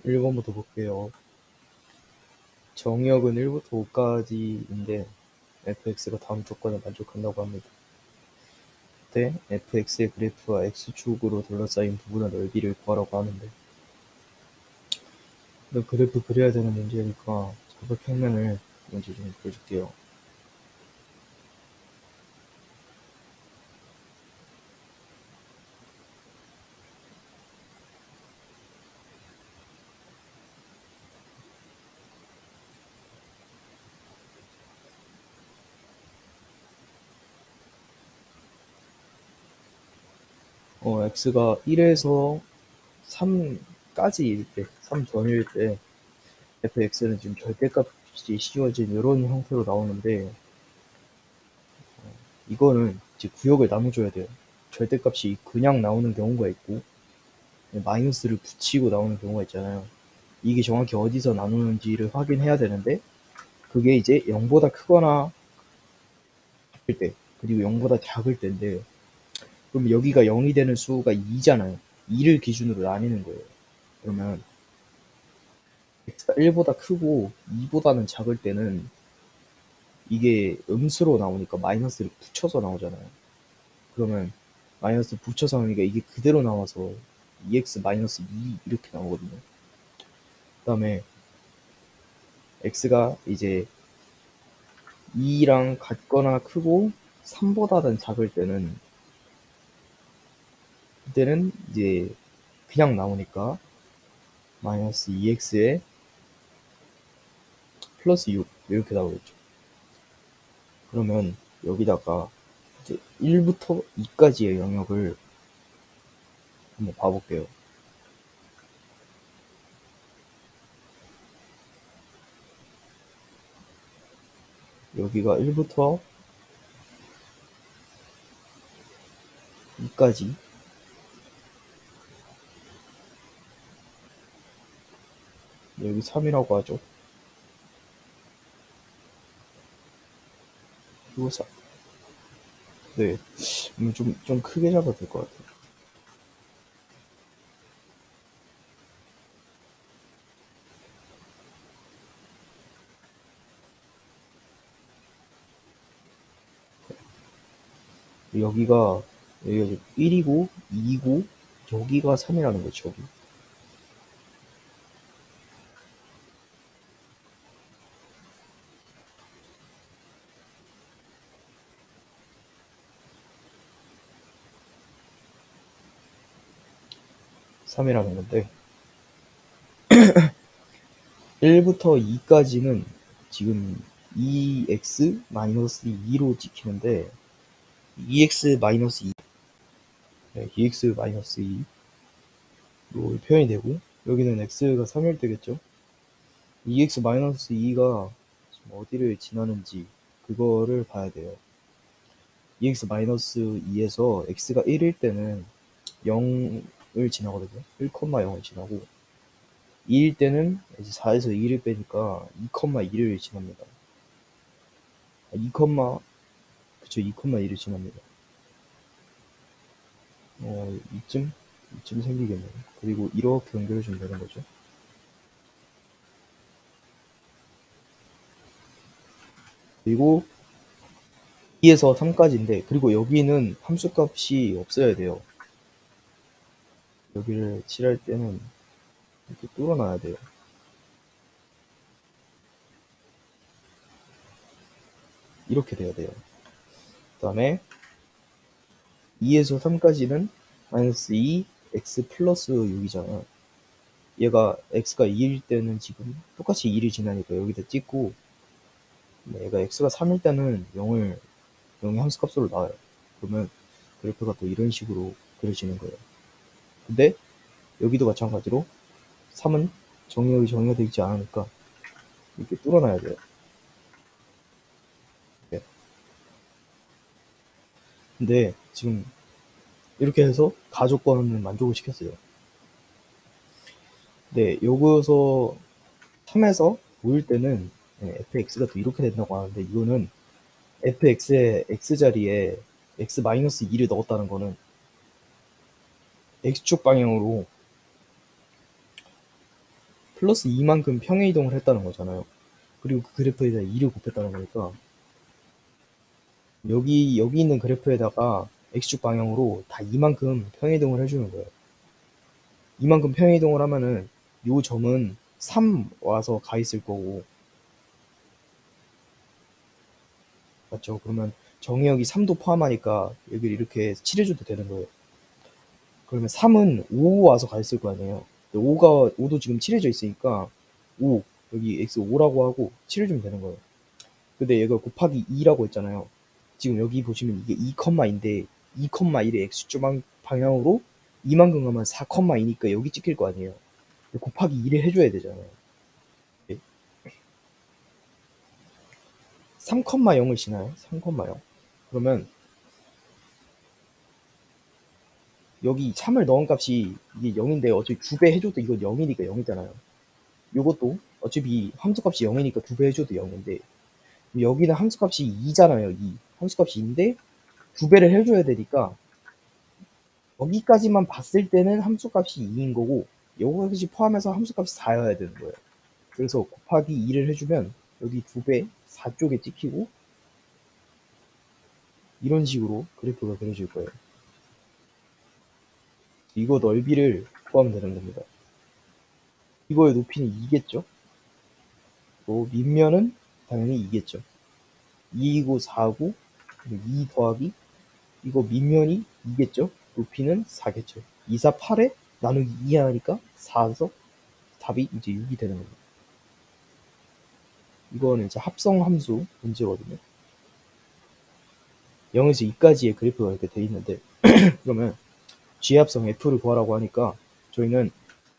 1번부터 볼게요. 정의역은 1부터 5까지인데 fx가 다음 조건에 만족한다고 합니다. 그때 fx의 그래프와 x축으로 둘러싸인 부분의 넓이를 구하라고 하는데, 그래프 그려야 되는 문제니까 사각평면을 먼저 좀 그려줄게요. x가 1에서 3까지일 때, 3 전일 때 fx는 지금 절대값이 씌워진 이런 형태로 나오는데, 이거는 이제 구역을 나눠줘야 돼요. 절대값이 그냥 나오는 경우가 있고 마이너스를 붙이고 나오는 경우가 있잖아요. 이게 정확히 어디서 나누는지를 확인해야 되는데, 그게 이제 0보다 크거나 작을 때, 그리고 0보다 작을 때인데, 그럼 여기가 0이 되는 수가 2잖아요. 2를 기준으로 나뉘는 거예요. 그러면 x가 1보다 크고 2보다는 작을 때는 이게 음수로 나오니까 마이너스를 붙여서 나오잖아요. 그러면 마이너스 붙여서 나오니까 이게 그대로 나와서 2x 마이너스 2 이렇게 나오거든요. 그 다음에 x가 이제 2랑 같거나 크고 3보다는 작을 때는, 그때는 이제 그냥 나오니까 마이너스 2x에 플러스 6 이렇게 나오겠죠. 그러면 여기다가 이제 1부터 2까지의 영역을 한번 봐볼게요. 여기가 1부터 2까지, 여기 3이라고 하죠. 그리고 4. 네, 좀 크게 잡아도 될 것 같아요. 여기가 1이고 2고 여기가 3이라는 거죠. 여기. (3이라는) 건데, 1부터 2까지는 지금 2x-2로 찍히는데, 2x-2, 네, 2x-2로 표현이 되고, 여기는 x가 3일 때겠죠. 2x-2가 어디를 지나는지 그거를 봐야 돼요. 2x-2에서 x가 1일 때는 0을 지나거든요. 1,0을 지나고, 2일 때는 이제 4에서 2를 빼니까 2,2를 지납니다. 2, 그쵸, 2,2를 지납니다. 이쯤 생기겠네요. 그리고 이렇게 연결해주면 되는 거죠. 그리고 2에서 3까지인데, 그리고 여기는 함수값이 없어야 돼요. 여기를 칠할 때는 이렇게 뚫어놔야 돼요. 이렇게 돼야 돼요. 그 다음에 2에서 3까지는 마이너스 2, x 플러스 6이잖아요. 얘가 x가 2일 때는 지금 똑같이 2를 지나니까 여기다 찍고, 얘가 x가 3일 때는 0의 함수값으로 나와요. 그러면 그래프가 또 이런 식으로 그려지는 거예요. 근데 여기도 마찬가지로 3은 정의역이 정의가 되어 있지 않으니까 이렇게 뚫어놔야 돼요. 네. 근데 지금 이렇게 해서 가조건을 만족을 시켰어요. 네, 여기서 3에서 5일 때는 fx가 또 이렇게 된다고 하는데, 이거는 fx의 x자리에 x-2를 넣었다는 거는 x축 방향으로 플러스 2만큼 평행이동을 했다는 거잖아요. 그리고 그 그래프에다 2를 곱했다는 거니까 여기 있는 그래프에다가 x축 방향으로 다 이만큼 평행이동을 해주는 거예요. 이만큼 평행이동을 하면은 요 점은 3 와서 가 있을 거고, 맞죠? 그러면 정의역이 3도 포함하니까 여기를 이렇게 칠해줘도 되는 거예요. 그러면 3은 5 와서 가 있을 거 아니에요. 5도 지금 칠해져 있으니까 5, 여기 x 5라고 하고 칠해주면 되는 거예요. 근데 얘가 곱하기 2라고 했잖아요. 지금 여기 보시면 이게 2,인데 2,1의 x축 방향으로 이만큼 가면 4,2니까 여기 찍힐 거 아니에요. 곱하기 2를 해줘야 되잖아요. 3,0을 시나요? 3,0. 그러면 여기 3을 넣은 값이 이게 0인데 어차피 2배 해줘도 이건 0이니까 0이잖아요. 요것도 어차피 함수값이 0이니까 2배 해줘도 0인데 여기는 함수값이 2잖아요. 2. 함수값이 2인데 2배를 해줘야 되니까 여기까지만 봤을 때는 함수값이 2인 거고 요것까지 포함해서 함수값이 4여야 되는 거예요. 그래서 곱하기 2를 해주면 여기 2배 4쪽에 찍히고 이런 식으로 그래프가 그려질 거예요. 이거 넓이를 구하면 되는 겁니다. 이거의 높이는 2겠죠? 또 밑면은 당연히 2겠죠. 2이고 4고 2 더하기 이거 밑면이 2겠죠? 높이는 4겠죠. 2, 4, 8에 나누기 2 하니까 4에서 답이 이제 6이 되는 겁니다. 이거는 이제 합성 함수 문제거든요. 0에서 2까지의 그래프가 이렇게 돼 있는데 그러면 G합성 F를 구하라고 하니까 저희는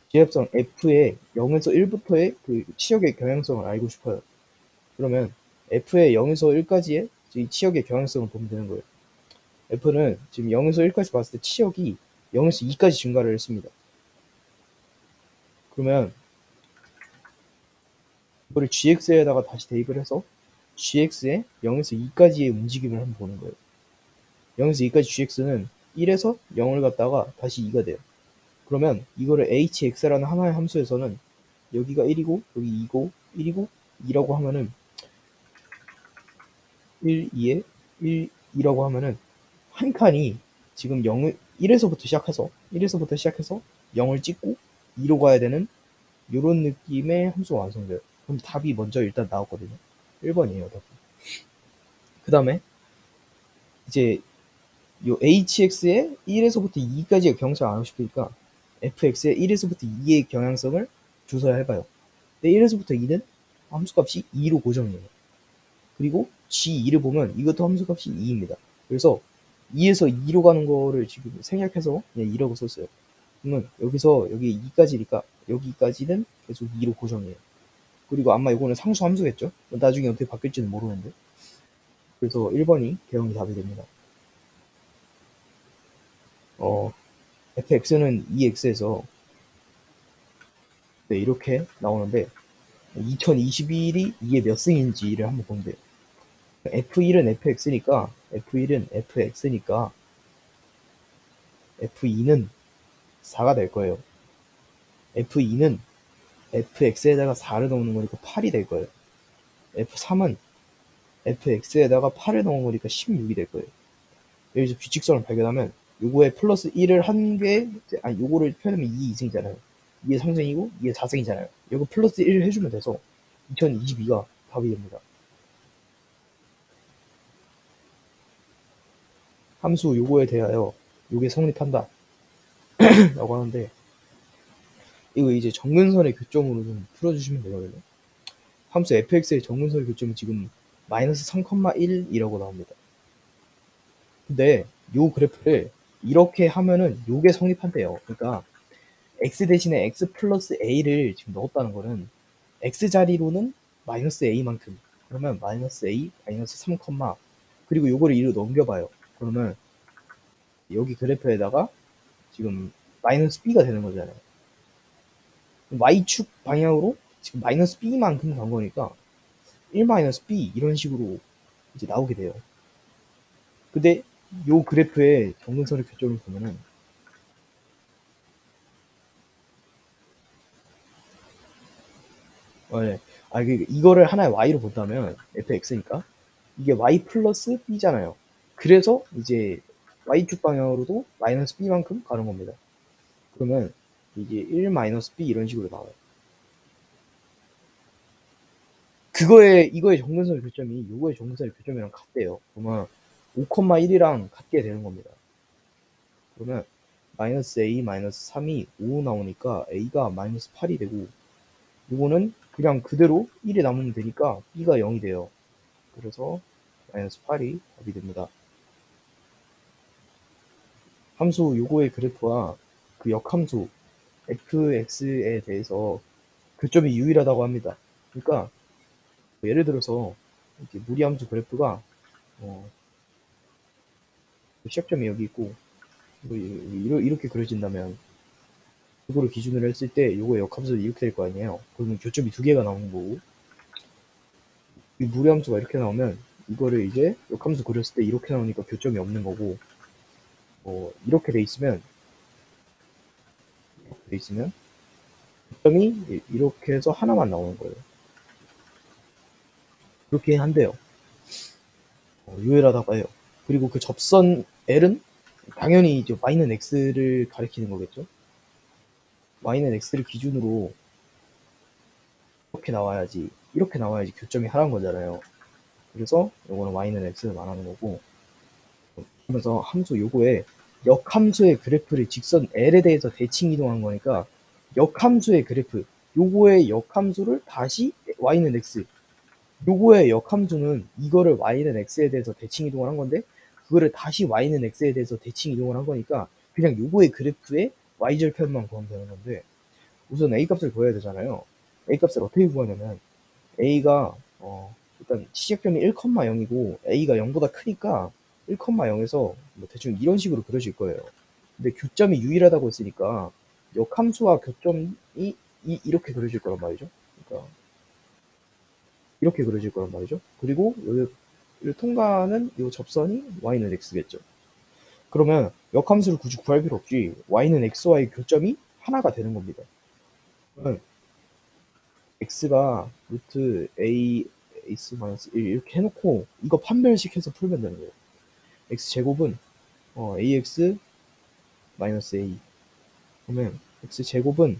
G합성 F의 0에서 1부터의 그 치역의 경향성을 알고 싶어요. 그러면 F의 0에서 1까지의 치역의 경향성을 보면 되는 거예요. F는 지금 0에서 1까지 봤을 때 치역이 0에서 2까지 증가를 했습니다. 그러면 이거를 gx에다가 다시 대입을 해서 gx의 0에서 2까지의 움직임을 한번 보는 거예요. 0에서 2까지 gx는 1에서 0을 갖다가 다시 2가 돼요. 그러면 이거를 hx라는 하나의 함수에서는 여기가 1이고 여기 2고 1이고 2라고 하면은 1, 2에 1, 2라고 하면은 한 칸이 지금 1에서부터 시작해서 0을 찍고 2로 가야 되는 이런 느낌의 함수가 완성돼요. 그럼 답이 먼저 일단 나왔거든요. 1번이에요, 답. 그 다음에 이제 요 hx의 1에서부터 2까지의 경향성을 알고 싶으니까 fx의 1에서부터 2의 경향성을 조사를 해봐요. 근데 1에서부터 2는 함수값이 2로 고정이에요. 그리고 g2를 보면 이것도 함수값이 2입니다. 그래서 2에서 2로 가는 거를 지금 생략해서 그냥 2라고 썼어요. 그러면 여기서 여기 2까지니까 여기까지는 계속 2로 고정이에요. 그리고 아마 이거는 상수 함수겠죠? 나중에 어떻게 바뀔지는 모르는데. 그래서 1번이 대응이 답이 됩니다. fx는 2x에서 네, 이렇게 나오는데 2021이 2의 몇 승인지를 한번 보면 돼요. f1은 fx니까 f2는 4가 될 거예요. f2는 fx에다가 4를 넣는 거니까 8이 될 거예요. f3은 fx에다가 8을 넣은 거니까 16이 될 거예요. 여기서 규칙성을 발견하면 요거에 플러스 1을 한 개, 아니 요거를 표현하면 2 2승이잖아요. 2의 3승이고 2의 4승이잖아요. 요거 플러스 1을 해주면 돼서 2022가 답이 됩니다. 함수 요거에 대하여 요게 성립한다 라고 하는데 이거 이제 정근선의 교점으로 좀 풀어주시면 되거든요. 함수 fx의 정근선의 교점은 지금 마이너스 3,1이라고 나옵니다. 근데 요 그래프를 이렇게 하면은 요게 성립한대요. 그러니까 x 대신에 x 플러스 a를 지금 넣었다는 거는 x 자리로는 마이너스 a만큼, 그러면 마이너스 a 마이너스 3, 그리고 요거를 2로 넘겨봐요. 그러면 여기 그래프에다가 지금 마이너스 b가 되는 거잖아요. y축 방향으로 지금 마이너스 b만큼 간 거니까 1 마이너스 b 이런 식으로 이제 나오게 돼요. 근데 요 그래프의 정근선의 교점을 보면은 네. 이거를 하나의 y로 본다면 fx니까 이게 y 플러스 b잖아요. 그래서 이제 y축 방향으로도 마이너스 b만큼 가는 겁니다. 그러면 이게 1 마이너스 b 이런 식으로 나와요. 이거의 정근선의 교점이 요거의 정근선의 교점이랑 같대요. 그러면 5,1이랑 같게 되는 겁니다. 그러면 마이너스 a 마이너스 3이 5 나오니까 a가 마이너스 8이 되고, 요거는 그냥 그대로 1이 남으면 되니까 b가 0이 돼요. 그래서 마이너스 8이 답이 됩니다. 함수 요거의 그래프와 그 역함수 fx에 대해서 교점이 유일하다고 합니다. 그러니까 예를 들어서 이렇게 무리함수 그래프가 시작점이 여기 있고 이렇게 그려진다면 이거를 기준으로 했을 때 요거 역함수는 이렇게 될 거 아니에요. 그러면 교점이 두 개가 나오는 거고, 이 무리함수가 이렇게 나오면 이거를 이제 역함수 그렸을 때 이렇게 나오니까 교점이 없는 거고, 이렇게 돼 있으면 교점이 이렇게 해서 하나만 나오는 거예요. 그렇게 한대요. 유일하다고 해요. 그리고 그 접선 L은 당연히 이제 y는 x를 가리키는 거겠죠. y는 x를 기준으로 이렇게 나와야지 교점이 하나인 거잖아요. 그래서 요거는 y는 x를 말하는 거고, 그러면서 함수 요거에 역함수의 그래프를 직선 L에 대해서 대칭 이동한 거니까 역함수의 그래프, 요거의 역함수를 다시 y는 x, 요거의 역함수는 이거를 y는 x에 대해서 대칭 이동을 한 건데 그거를 다시 y는 x에 대해서 대칭 이동을 한 거니까 그냥 요거의 그래프의 y절편만 구하면 되는 건데, 우선 a 값을 구해야 되잖아요. a 값을 어떻게 구하냐면 a가 일단 시작점이 1,0이고 a가 0보다 크니까 1,0에서 뭐 대충 이런 식으로 그려질 거예요. 근데 교점이 유일하다고 했으니까 역함수와 교점이 이렇게 그려질 거란 말이죠. 그러니까 이렇게 그려질 거란 말이죠. 그리고 여기를 통과하는 이 접선이 y는 x겠죠. 그러면 역함수를 굳이 구할 필요 없이 y는 x와의 교점이 하나가 되는 겁니다. 그러면 x가 루트 a x-1 이렇게 해놓고 이거 판별식해서 풀면 되는 거예요. x제곱은 ax 마이너스 a, 그러면 x제곱은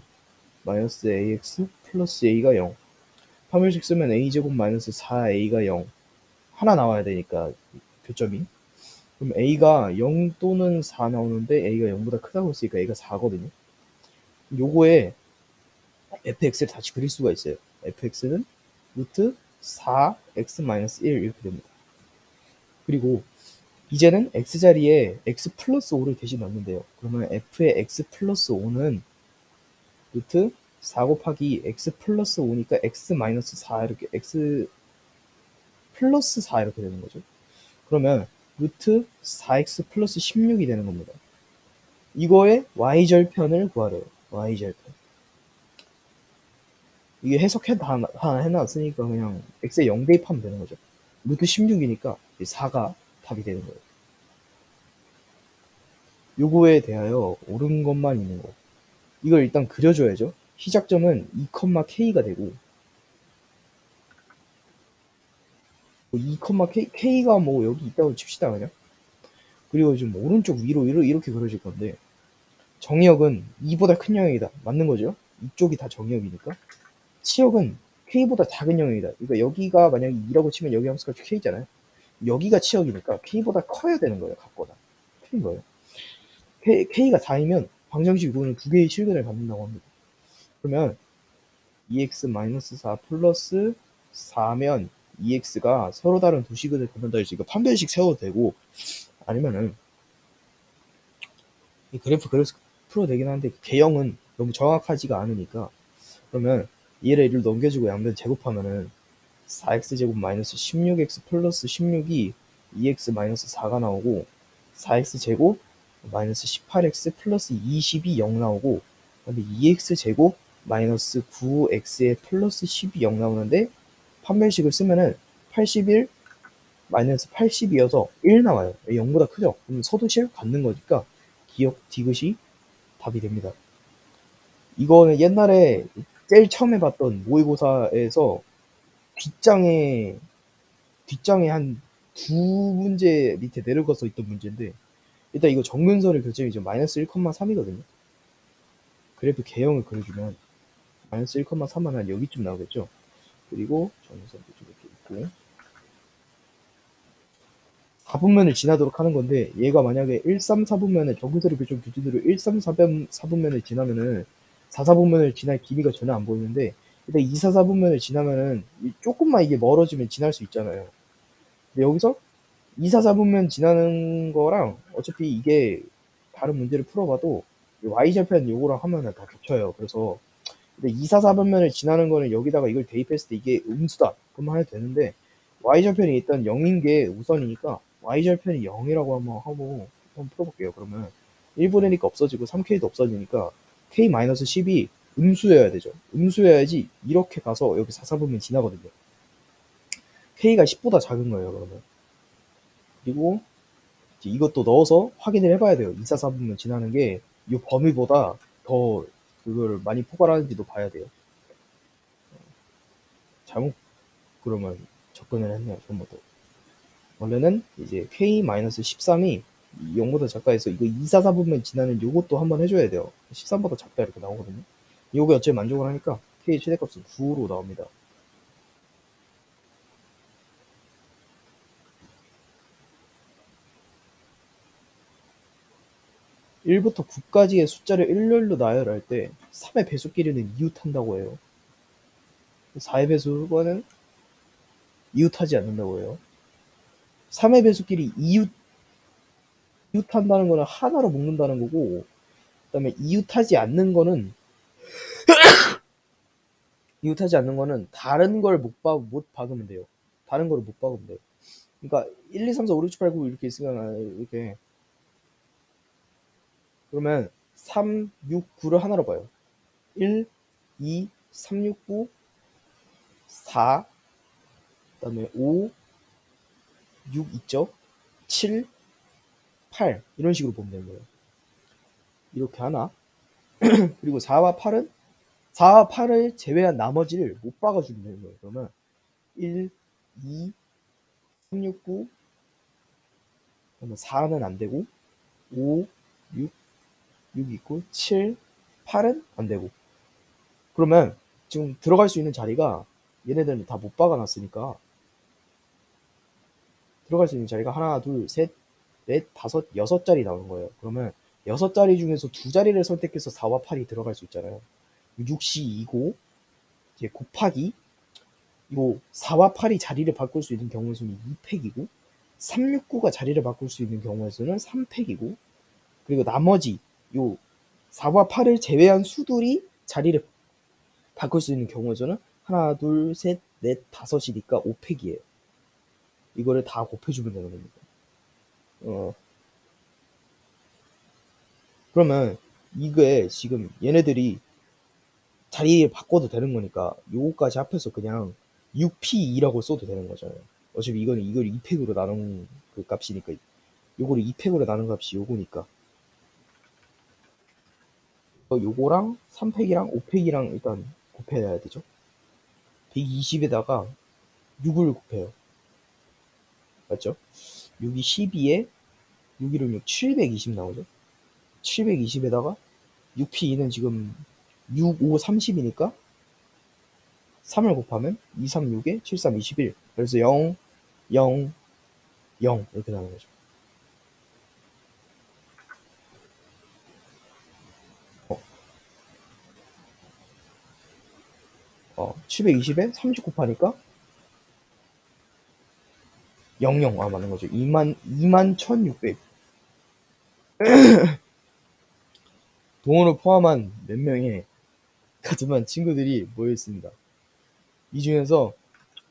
마이너스 ax 플러스 a가 0, 판별식 쓰면 a제곱 마이너스 4a가 0 하나 나와야 되니까 교점이, 그럼 a가 0 또는 4 나오는데 a가 0보다 크다고 했으니까 a가 4거든요. 요거에 fx를 다시 그릴 수가 있어요. fx는 루트 4x-1 이렇게 됩니다. 그리고 이제는 x자리에 x 플러스 5를 대신 넣는데요. 그러면 f의 x 플러스 5는 루트 4 곱하기 x 플러스 5니까 x 마이너스 4 이렇게 x 플러스 4 이렇게 되는 거죠. 그러면 루트 4x 플러스 16이 되는 겁니다. 이거의 y절편을 구하래요. y절편. 이게 해석해 다 해놨으니까 그냥 x에 0 대입하면 되는 거죠. 루트 16이니까 4가 답이 되는 거예요. 요거에 대하여 옳은 것만 있는 거. 이걸 일단 그려줘야죠. 시작점은 2,k가 되고 2,k가 뭐 여기 있다고 칩시다 그냥. 그리고 지금 오른쪽 위로 이렇게 그려질 건데 정의역은 2보다 큰 영역이다. 맞는 거죠? 이쪽이 다 정의역이니까. 치역은 k보다 작은 영역이다. 그러니까 여기가 만약에 2라고 치면 여기 함수가 k잖아요. 여기가 치역이니까 k보다 커야 되는 거예요. 같거나. 틀린 거예요. k가 4이면 방정식 이거는 두 개의 실근을 갖는다고 합니다. 그러면 2x-4 플러스 4면 2x가 서로 다른 두 식을 갖는다 해서 이거 판별식 세워도 되고, 아니면은 이 그래프 풀어도 되긴 한데 개형은 너무 정확하지가 않으니까, 그러면 얘를 넘겨주고 양변 제곱하면은 4x제곱 마이너스 16x 플러스 16이 2x 마이너스 4가 나오고 4x제곱 마이너스 18x 플러스 20이 0 나오고, 근데 2x제곱 마이너스 9x에 플러스 10이 0 나오는데 판별식을 쓰면은 81 마이너스 80이어서 1 나와요. 0보다 크죠? 그럼 서도실 갖는 거니까 기억 디귿이 답이 됩니다. 이거는 옛날에 제일 처음에 봤던 모의고사에서 뒷장에 한 두 문제 밑에 내려가서 있던 문제인데, 일단 이거 정근선의 교점이 지금 마이너스 1,3이거든요. 그래프 개형을 그려주면 마이너스 1,3은 한 여기쯤 나오겠죠. 그리고 정근선도 좀 이렇게 있고 4분면을 지나도록 하는 건데, 얘가 만약에 1, 3, 4분면을 정근선의 교점 기준으로 1, 3, 4분면을 지나면은 4, 4분면을 지날 기미가 전혀 안 보이는데, 일단 2, 4, 4분면을 지나면은 조금만 이게 멀어지면 지날 수 있잖아요. 근데 여기서 2, 4, 4분면 지나는 거랑 어차피 이게 다른 문제를 풀어봐도 y절편 요거랑 하면은 다 겹쳐요. 그래서 근데 2, 4, 4분면을 지나는 거는 여기다가 이걸 대입했을 때 이게 음수다 그만 해도 되는데, y절편이 일단 0인 게 우선이니까 y절편이 0이라고 한번 풀어볼게요. 그러면 1분의니까 없어지고 3k도 없어지니까 k-10이 음수여야 되죠. 음수여야지 이렇게 가서 여기 4, 4분면 지나거든요. k가 10보다 작은 거예요. 그러면 그리고 이것도 넣어서 확인을 해봐야 돼요. 2, 4, 4분면 지나는 게 이 범위보다 더 그걸 많이 포괄하는지도 봐야 돼요. 잘못 그러면 접근을 했네요. 전부터. 원래는 이제 K-13이 0보다 작다 해서 이거 2, 4, 4분면 지나는 요것도 한번 해줘야 돼요. 13보다 작다 이렇게 나오거든요. 요게 어차피 만족을 하니까 K 최대값은 9로 나옵니다. 1부터 9까지의 숫자를 일렬로 나열할 때 3의 배수끼리는 이웃한다고 해요. 4의 배수과는 이웃하지 않는다고 해요. 3의 배수끼리 이웃한다는 거는 하나로 묶는다는 거고, 그 다음에 이웃하지 않는 거는 다른 걸 못 박으면 돼요. 다른 걸 못 박으면 돼요. 그러니까 1, 2, 3, 4, 5, 6, 7, 8, 9 이렇게 있으면 이렇게, 그러면 3, 6, 9를 하나로 봐요. 1, 2, 3, 6, 9, 4, 그 다음에 5, 6 있죠? 7, 8 이런 식으로 보면 되는 거예요. 이렇게 하나. 그리고 4와 8을 제외한 나머지를 못 박아주면 되는 거예요. 그러면 1, 2, 3, 6, 9, 그러면 4는 안 되고, 5, 6 있고, 7, 8은 안 되고. 그러면 지금 들어갈 수 있는 자리가 얘네들은 다 못 박아놨으니까 들어갈 수 있는 자리가 하나, 둘, 셋, 넷, 다섯, 6자리 나오는 거예요. 그러면 6자리 중에서 2자리를 선택해서 4와 8이 들어갈 수 있잖아요. 6시 2고 이제 곱하기 요 4와 8이 자리를 바꿀 수 있는 경우의 수는 2팩이고, 369가 자리를 바꿀 수 있는 경우의 수는 3팩이고, 그리고 나머지 요 4와 8을 제외한 수들이 자리를 바꿀 수 있는 경우의 수는 하나, 둘, 셋, 넷, 다섯이니까 5팩이에요. 이거를 다 곱해주면 되는 겁니다. 그러면 이게 지금 얘네들이 자리를 바꿔도 되는 거니까 요거까지 합해서 그냥 6P2라고 써도 되는 거잖아요. 어차피 이거는 이걸 2팩으로 나눈 그 값이니까, 요거를 2팩으로 나눈 값이 요거니까 요거랑 3팩이랑 5팩이랑 일단 곱해야 되죠. 120에다가 6을 곱해요. 맞죠? 6이 12에 6 1은 6, 720 나오죠. 720에다가 6P2는 지금 6, 5, 30이니까 3을 곱하면 2, 3, 6에 7, 3, 21. 그래서 0, 0, 0 이렇게 나오는 거죠. 720에 30 곱하니까 00. 맞는 거죠. 21,600. 동호를 포함한 몇 명의 가슴한 친구들이 모여 있습니다. 이 중에서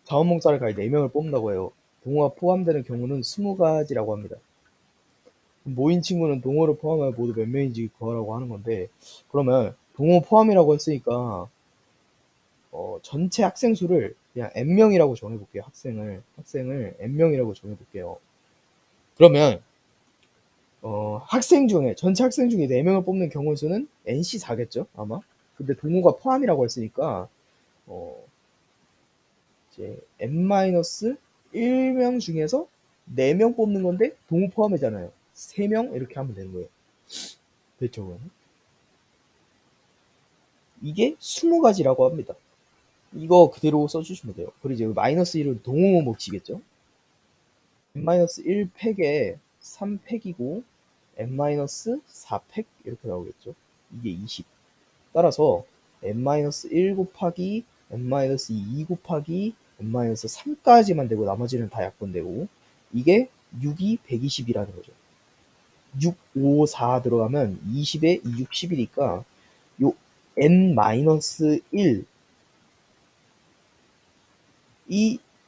자원봉사를 갈 4명을 뽑는다고 해요. 동호가 포함되는 경우는 20가지라고 합니다. 모인 친구는 동호를 포함하여 모두 몇 명인지 구하라고 하는 건데, 그러면 동호 포함이라고 했으니까 전체 학생 수를 그냥 n명이라고 정해볼게요. 학생을 n명이라고 정해볼게요. 그러면 전체 학생 중에 4명을 뽑는 경우 수는 NC4겠죠? 아마? 근데 동호가 포함이라고 했으니까 이제 n-1명 중에서 4명 뽑는 건데 동호 포함이잖아요. 3명 이렇게 하면 되는 거예요. 됐죠? 그러면? 이게 20가지라고 합니다. 이거 그대로 써주시면 돼요. 그리고 이제 마이너스 1은 동호 몫이겠죠? n-1 팩에 3 팩이고 n-4 팩 이렇게 나오겠죠? 이게 20. 따라서 n-1 곱하기 n-2 곱하기 n-3까지만 되고 나머지는 다 약분되고 이게 6이 120이라는 거죠. 6, 5, 4 들어가면 20에 2, 6, 10이니까 요 n-1이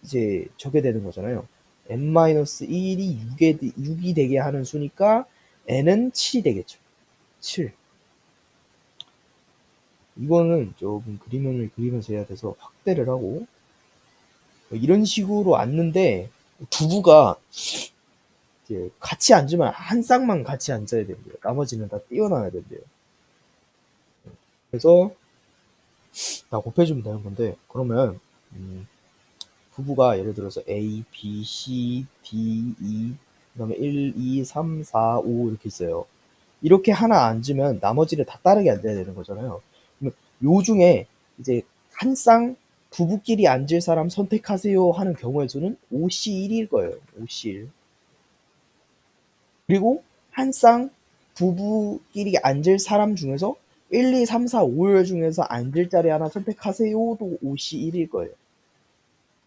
이제 저게 되는 거잖아요. n-1이 6이 되게 하는 수니까 n은 7이 되겠죠. 7. 이거는 조금 그림을 그리면서 해야 돼서 확대를 하고 이런 식으로 앉는데 두부가 이제 같이 앉으면 한 쌍만 같이 앉아야 된대요. 나머지는 다 띄어놔야 된대요. 그래서 다 곱해주면 되는 건데 그러면 부부가 예를 들어서 A, B, C, D, E 그 다음에 1, 2, 3, 4, 5 이렇게 있어요. 이렇게 하나 앉으면 나머지를 다 따르게 앉아야 되는 거잖아요. 그러면 요 중에 이제 한 쌍 부부끼리 앉을 사람 선택하세요 하는 경우의 수는 5C1일 거예요. 5C1. 그리고 한 쌍 부부끼리 앉을 사람 중에서 1, 2, 3, 4, 5 중에서 앉을 자리 하나 선택하세요도 5C1일 거예요.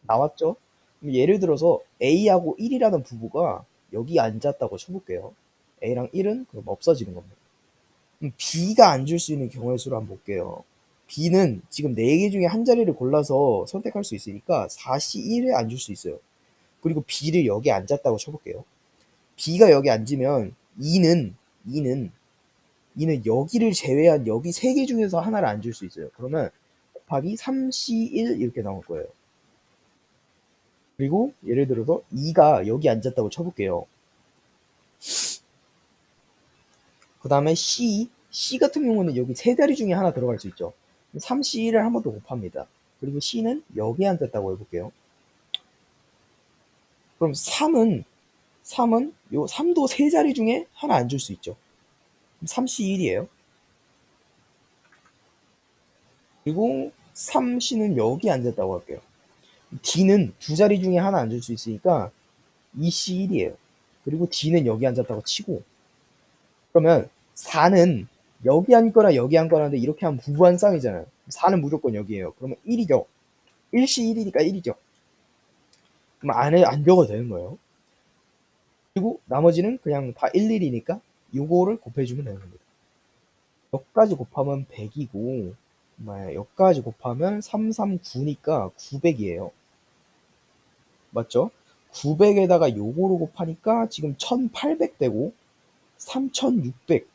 나왔죠? 예를 들어서 A하고 1이라는 부부가 여기 앉았다고 쳐볼게요. A랑 1은 그럼 없어지는 겁니다. B가 앉을 수 있는 경우의 수를 한번 볼게요. B는 지금 4개 중에 한 자리를 골라서 선택할 수 있으니까 4C1에 앉을 수 있어요. 그리고 B를 여기 앉았다고 쳐볼게요. B가 여기 앉으면 2는 여기를 제외한 여기 3개 중에서 하나를 앉을 수 있어요. 그러면 곱하기 3C1 이렇게 나올 거예요. 그리고 예를 들어서 2가 여기 앉았다고 쳐볼게요. 그 다음에 C 같은 경우는 여기 3자리 중에 하나 들어갈 수 있죠. 3C1을 한 번 더 곱합니다. 그리고 C는 여기 앉았다고 해볼게요. 그럼 3은 요 3도 3자리 중에 하나 앉을 수 있죠. 3C1이에요. 그리고 3C는 여기 앉았다고 할게요. D는 2자리 중에 하나 앉을 수 있으니까 2C1이에요. 그리고 D는 여기 앉았다고 치고 그러면 4는 여기 앉거나 여기 앉거나 하는데 이렇게 하면 부부한 쌍이잖아요. 4는 무조건 여기에요. 그러면 1이죠. 1C1이니까 1이죠. 그럼 안에 안 적어도 되는 거예요. 그리고 나머지는 그냥 다 1, 1이니까 요거를 곱해주면 되는 겁니다. 여기까지 곱하면 100이고 여기까지 곱하면 3, 3, 9니까 900이에요. 맞죠? 900에다가 요거로 곱하니까 지금 1800 되고 3600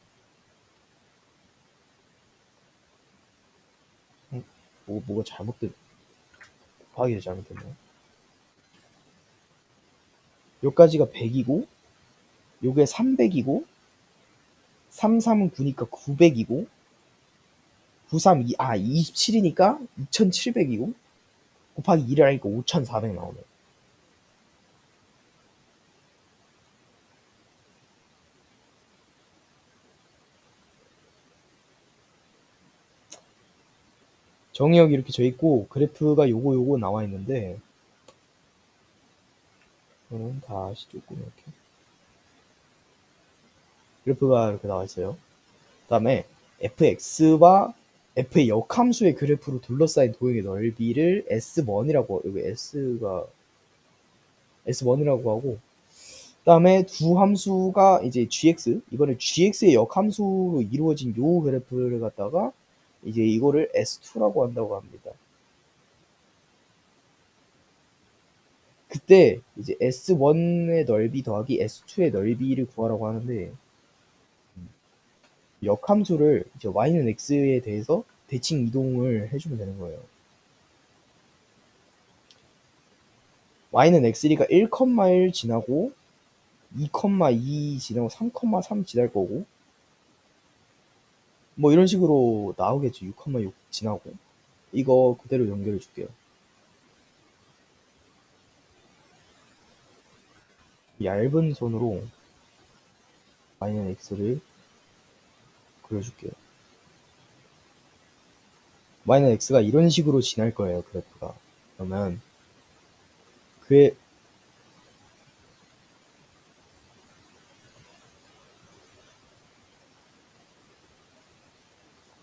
뭐가 곱하기를 잘못됐네요. 요까지가 100이고 요게 300이고 3, 3은 9니까 900이고 9, 3, 2, 27이니까 2700이고 곱하기 2를 하니까 5400 나오네요. 정의역이 이렇게 져 있고 그래프가 요거 나와 있는데 저는 다시 조금 이렇게 그래프가 이렇게 나와 있어요. 그 다음에 fx와 f의 역함수의 그래프로 둘러싸인 도형의 넓이를 S1이라고 여기 S1이라고 하고 그 다음에 두 함수가 이제 gx 이번에 gx의 역함수로 이루어진 요 그래프를 갖다가 이제 이거를 S2라고 한다고 합니다. 그때 이제 S1의 넓이 더하기 S2의 넓이를 구하라고 하는데 역함수를 이제 y는 x에 대해서 대칭 이동을 해주면 되는 거예요. y는 x리가 1,1 지나고 2,2 지나고 3,3 지날 거고 뭐 이런 식으로 나오겠죠. 6,6 지나고. 이거 그대로 연결해 줄게요. 얇은 선으로 y는 x를 그려줄게요. y는 x가 이런 식으로 지날 거예요, 그래프가. 그러면 그의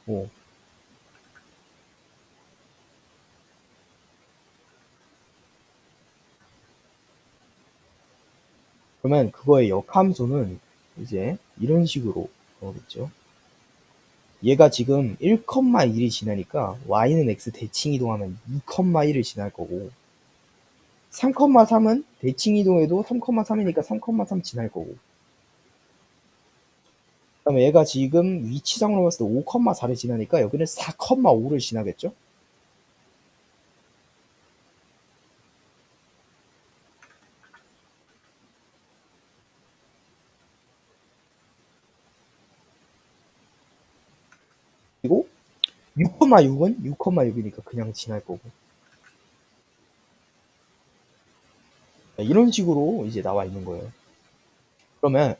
뭐 그러면 그거의 역함수는 이제 이런 식으로 나오겠죠. 얘가 지금 1,1이 지나니까 y는 x 대칭 이동하면 2,1을 지날 거고 3,3은 대칭 이동해도 3,3이니까 3,3 지날 거고 그다음에 얘가 지금 위치상으로 봤을 때 5,4를 지나니까 여기는 4,5를 지나겠죠. 그리고 6,6은 6,6이니까 그냥 지날 거고 이런 식으로 이제 나와 있는 거예요. 그러면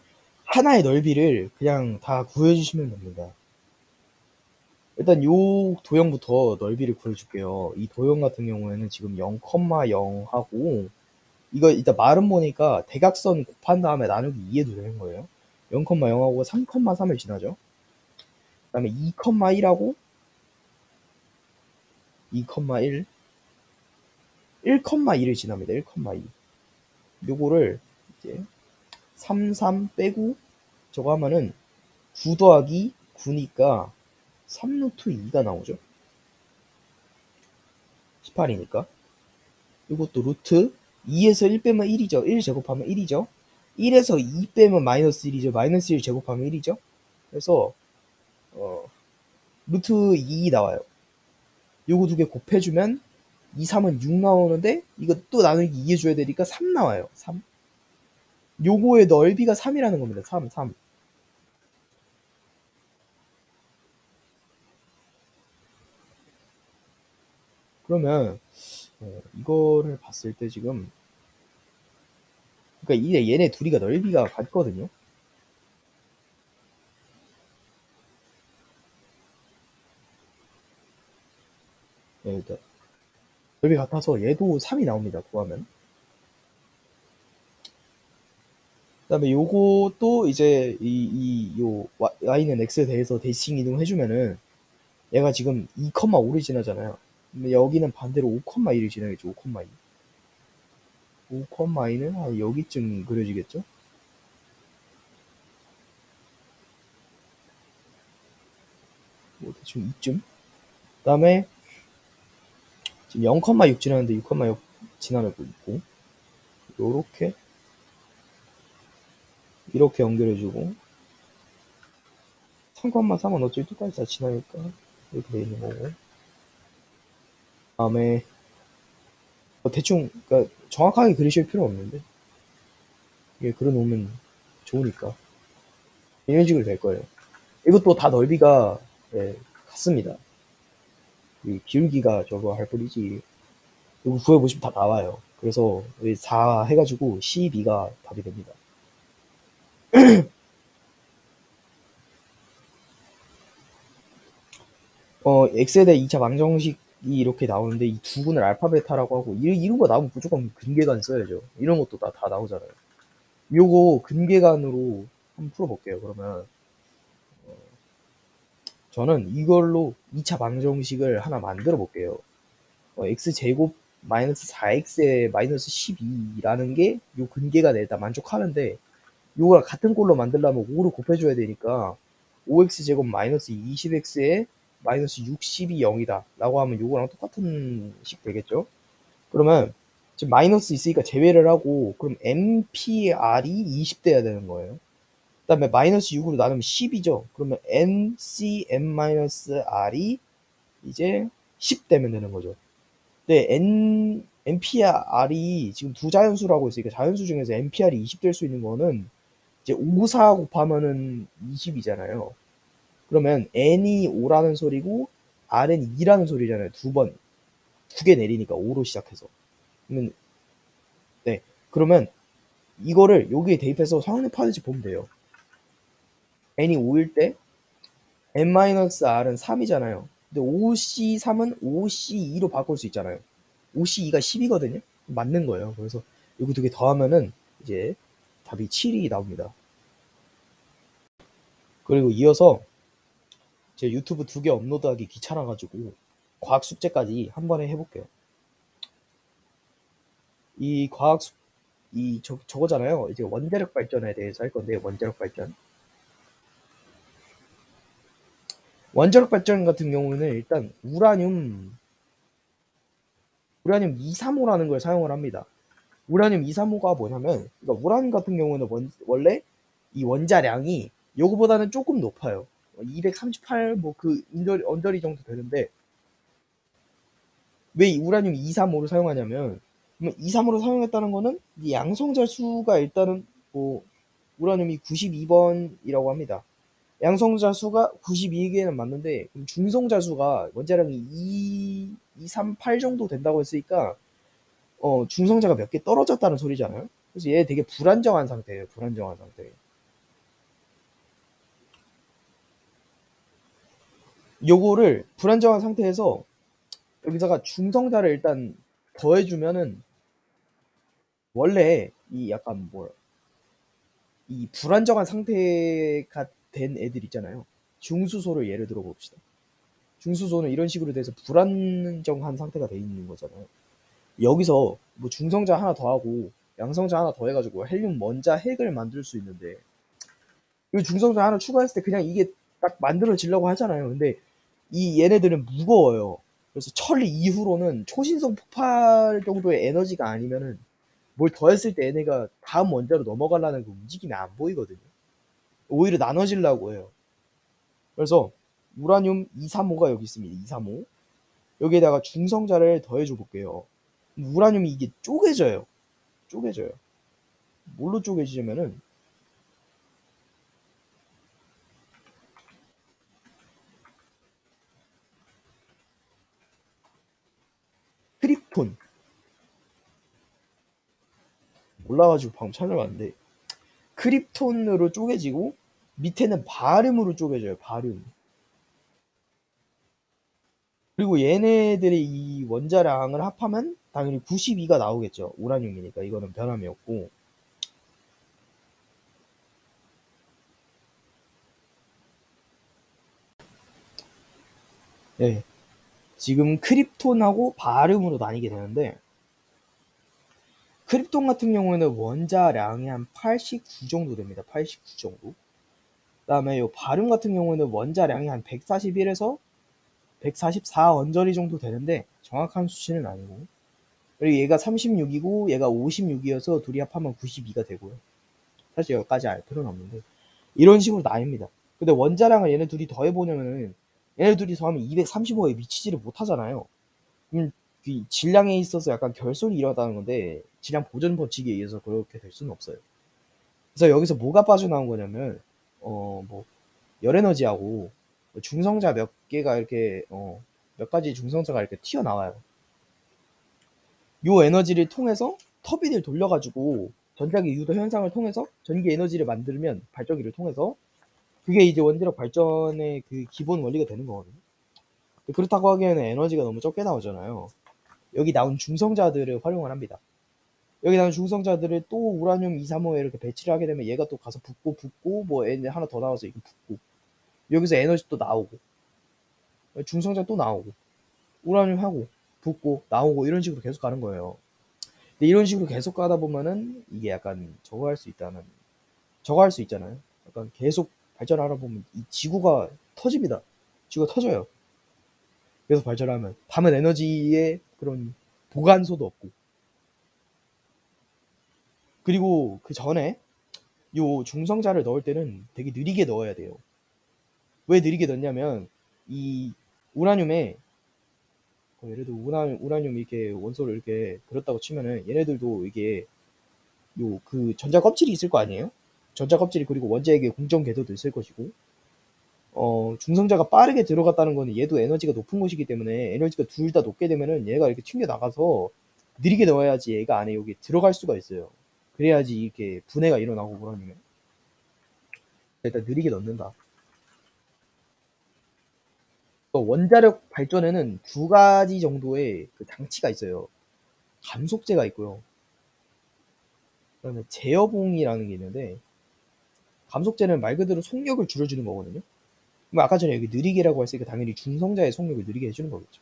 하나의 넓이를 그냥 다 구해주시면 됩니다. 일단 요 도형부터 넓이를 구해줄게요. 이 도형 같은 경우에는 지금 0,0 하고 이거 이따 말은 보니까 대각선 곱한 다음에 나누기 2해도 되는 거예요. 0,0하고 3,3을 지나죠. 그 다음에 2,1하고 2,1 1,2를 지납니다. 1,2 요거를 이제 3, 3 빼고 저거 하면은 9 더하기 9니까 3루트 2가 나오죠. 18이니까. 이것도 루트 2에서 1 빼면 1이죠. 1 제곱하면 1이죠. 1에서 2 빼면 마이너스 1이죠. 마이너스 1 제곱하면 1이죠. 그래서 루트 2 나와요. 요거 두 개 곱해주면 2, 3은 6 나오는데 이거 또 나누기 2 해줘야 되니까 3 나와요. 3. 요거의 넓이가 3이라는 겁니다. 3, 3. 그러면 이거를 봤을 때 지금 그러니까 얘네 둘이가 넓이가 같거든요. 일단 넓이 같아서 얘도 3이 나옵니다. 구하면. 그다음에 요것도 이제 요 y는 x에 대해서 대칭 이동 해주면은 얘가 지금 2,5를 지나잖아요. 근데 여기는 반대로 5,2를 지나겠죠. 5,2. 5,2는 한 여기쯤 그려지겠죠? 뭐 대충 이쯤. 그 다음에 지금 0,6 지나는데 6,6 지나고 있고 요렇게 이렇게 연결해주고 3,3은 어차피 똑같이 다 지나니까 이렇게 돼 있는 거고 다음에 대충 그러니까 정확하게 그리실 필요 없는데 이게 그려놓으면 좋으니까 이런 식으로 될 거예요. 이것도 다 넓이가 같습니다. 이 기울기가 저거 할 뿐이지 이거 구해보시면 다 나와요. 그래서 4 해가지고 12가 답이 됩니다. x에 대해 2차 방정식이 이렇게 나오는데 이 두 분을 알파 베타라고 하고 이런 거 나오면 무조건 근계관 써야죠. 이런 것도 다 나오잖아요. 요거 근계관으로 한번 풀어볼게요. 그러면 저는 이걸로 2차 방정식을 하나 만들어 볼게요. x제곱 마이너스 4x에 마이너스 12라는 게 요 근계가 일단 만족하는데 요거랑 같은 꼴로 만들려면 5를 곱해줘야 되니까 5x제곱 마이너스 20x에 마이너스 60이 0이다 라고 하면 요거랑 똑같은 식 되겠죠. 그러면 지금 마이너스 있으니까 제외를 하고 그럼 NPR이 20 돼야 되는 거예요. 그 다음에 마이너스 6으로 나누면 10이죠. 그러면 NCM-R이 이제 10 되면 되는 거죠. 근데 NPR이 지금 두 자연수라고 했으니까 자연수 중에서 NPR이 20 될 수 있는 거는 이제 5, 4 곱하면은 20이잖아요. 그러면 N이 5라는 소리고 R은 2라는 소리잖아요. 두 개 내리니까 5로 시작해서. 그러면 네. 그러면 이거를 여기에 대입해서 성립하는지 보면 돼요. N이 5일 때 N-R은 3이잖아요. 근데 5C3은 5C2로 바꿀 수 있잖아요. 5C2가 10이거든요. 맞는 거예요. 그래서 이거 두 개 더하면은 이제 답이 7이 나옵니다. 그리고 이어서 제 유튜브 두 개 업로드하기 귀찮아가지고 과학 숙제까지 한 번에 해볼게요. 이 저거잖아요. 이제 원자력 발전에 대해서 할 건데, 원자력 발전. 원자력 발전 같은 경우는 일단 우라늄 235라는 걸 사용을 합니다. 우라늄 235가 뭐냐면, 그러니까 우라늄 같은 경우는 원래 이 원자량이 요거보다는 조금 높아요. 238 뭐 그 언저리 정도 되는데, 왜 이 우라늄 235를 사용하냐면, 235를 사용했다는 거는 이 양성자 수가 일단은 뭐 우라늄이 92번이라고 합니다. 양성자 수가 92개는 맞는데 중성자 수가 원자량이 238 정도 된다고 했으니까 중성자가 몇 개 떨어졌다는 소리잖아요. 그래서 얘 되게 불안정한 상태예요. 불안정한 상태. 요거를 불안정한 상태에서 여기다가 중성자를 일단 더해주면은 원래 이 약간 이 불안정한 상태가 된 애들 있잖아요. 중수소를 예를 들어 봅시다. 중수소는 이런 식으로 돼서 불안정한 상태가 돼 있는 거잖아요. 여기서 뭐 중성자 하나 더하고 양성자 하나 더해가지고 헬륨 원자 핵을 만들 수 있는데 이 중성자 하나 추가했을 때 그냥 이게 딱 만들어지려고 하잖아요. 근데 이 얘네들은 무거워요. 그래서 철 이후로는 초신성 폭발 정도의 에너지가 아니면은 뭘 더했을 때 얘네가 다음 원자로 넘어가려는 그 움직임이 안 보이거든요. 오히려 나눠지려고 해요. 그래서 우라늄 235가 여기 있습니다. 235. 여기에다가 중성자를 더해줘 볼게요. 우라늄이 이게 쪼개져요. 쪼개져요. 뭘로 쪼개지냐면은 크립톤. 몰라가지고 방금 찾아봤는데 크립톤으로 쪼개지고 밑에는 바륨으로 쪼개져요. 바륨. 그리고 얘네들의 이 원자량을 합하면 당연히 92가 나오겠죠. 우라늄이니까 이거는 변함이 없고. 네. 지금 크립톤하고 바륨으로 나뉘게 되는데 크립톤 같은 경우에는 원자량이 한 89 정도 됩니다. 89 정도. 그다음에 요 바륨 같은 경우에는 원자량이 한 141에서 144 언저리 정도 되는데 정확한 수치는 아니고. 그리고 얘가 36이고 얘가 56이어서 둘이 합하면 92가 되고요. 사실 여기까지 알 필요는 없는데 이런 식으로 나뉩니다. 근데 원자량을 얘네 둘이 더해보면은 얘네 둘이 더하면 235에 미치지를 못하잖아요. 이 질량에 있어서 약간 결손이 일어나는 건데 질량 보존 법칙에 의해서 그렇게 될 수는 없어요. 그래서 여기서 뭐가 빠져나온 거냐면 뭐 열에너지하고 중성자 몇 개가 이렇게 몇 가지 중성자가 이렇게 튀어나와요. 요 에너지를 통해서 터빈을 돌려가지고 전자기 유도 현상을 통해서 전기 에너지를 만들면 발전기를 통해서 그게 이제 원자력 발전의 그 기본 원리가 되는 거거든요. 그렇다고 하기에는 에너지가 너무 적게 나오잖아요. 여기 나온 중성자들을 활용을 합니다. 여기 나온 중성자들을 또 우라늄 235에 이렇게 배치를 하게 되면 얘가 또 가서 붙고 뭐 하나 더 나와서 이거 붙고 여기서 에너지 또 나오고 중성자 또 나오고 우라늄 하고 붙고 나오고 이런 식으로 계속 가는 거예요. 근데 이런 식으로 계속 가다 보면은 이게 약간 저거 할 수 있잖아요. 약간 계속 발전하다 보면 이 지구가 터집니다. 지구가 터져요. 계속 발전하면 담은 에너지의 그런 보관소도 없고. 그리고 그 전에 요 중성자를 넣을 때는 되게 느리게 넣어야 돼요. 왜 느리게 넣냐면 이 우라늄에 예를 들어 우라늄 이렇게 원소를 이렇게 그렸다고 치면은 얘네들도 이게 요 그 전자 껍질이 있을 거 아니에요? 전자 껍질이 그리고 원자에게 공정 궤도도 있을 것이고 중성자가 빠르게 들어갔다는 거는 얘도 에너지가 높은 곳이기 때문에 에너지가 둘 다 높게 되면은 얘가 이렇게 튕겨 나가서 느리게 넣어야지 얘가 안에 여기 들어갈 수가 있어요. 그래야지 이렇게 분해가 일어나고 그러면 일단 느리게 넣는다. 원자력 발전에는 두 가지 정도의 그 장치가 있어요. 감속제가 있고요. 그다음에 제어봉이라는 게 있는데 감속제는 말 그대로 속력을 줄여주는 거거든요. 그럼 아까 전에 여기 느리게라고 했으니까 당연히 중성자의 속력을 느리게 해주는 거겠죠.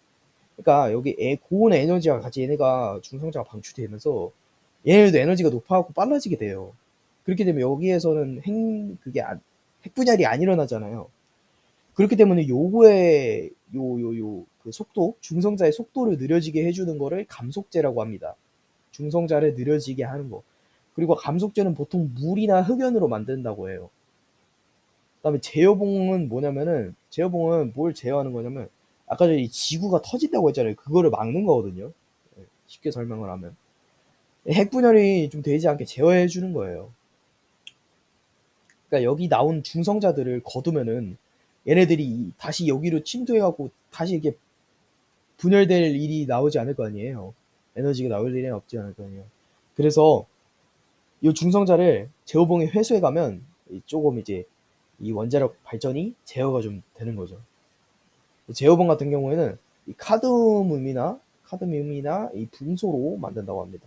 그러니까 여기 고온 에너지와 같이 얘네가 중성자가 방출되면서 얘네도 에너지가 높아갖고 빨라지게 돼요. 그렇게 되면 여기에서는 핵분열이 안 일어나잖아요. 그렇기 때문에 요거의 그 속도, 중성자의 속도를 느려지게 해주는 거를 감속제라고 합니다. 중성자를 느려지게 하는 거. 그리고 감속제는 보통 물이나 흑연으로 만든다고 해요. 그다음에 제어봉은 뭐냐면은 제어봉은 뭘 제어하는 거냐면 아까 전에 이 지구가 터진다고 했잖아요. 그거를 막는 거거든요. 쉽게 설명을 하면 핵분열이 좀 되지 않게 제어해 주는 거예요. 그러니까 여기 나온 중성자들을 거두면은 얘네들이 다시 여기로 침투해갖고 다시 이게 분열될 일이 나오지 않을 거 아니에요. 에너지가 나올 일은 없지 않을 거 아니에요. 그래서 이 중성자를 제어봉에 회수해 가면 조금 이제 이 원자력 발전이 제어가 좀 되는 거죠. 제어봉 같은 경우에는 이 카드뮴이나 이 분소로 만든다고 합니다.